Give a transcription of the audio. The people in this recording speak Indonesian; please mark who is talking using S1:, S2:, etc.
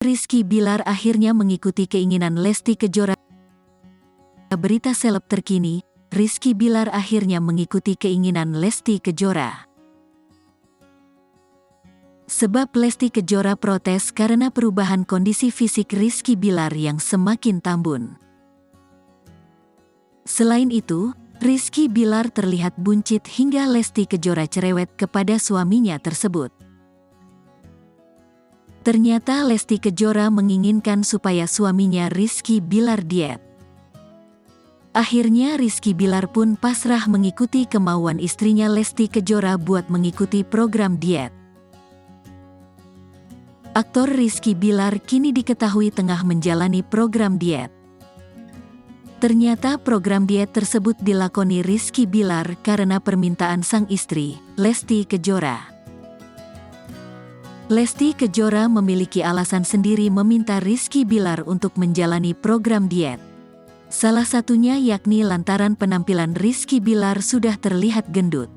S1: Rizky Billar akhirnya mengikuti keinginan Lesti Kejora. Berita seleb terkini, Rizky Billar akhirnya mengikuti keinginan Lesti Kejora. Sebab Lesti Kejora protes karena perubahan kondisi fisik Rizky Billar yang semakin tambun. Selain itu, Rizky Billar terlihat buncit hingga Lesti Kejora cerewet kepada suaminya tersebut. Ternyata Lesti Kejora menginginkan supaya suaminya Rizky Billar diet. Akhirnya Rizky Billar pun pasrah mengikuti kemauan istrinya Lesti Kejora buat mengikuti program diet. Aktor Rizky Billar kini diketahui tengah menjalani program diet. Ternyata program diet tersebut dilakoni Rizky Billar karena permintaan sang istri, Lesti Kejora. Lesti Kejora memiliki alasan sendiri meminta Rizky Billar untuk menjalani program diet. Salah satunya yakni lantaran penampilan Rizky Billar sudah terlihat gendut.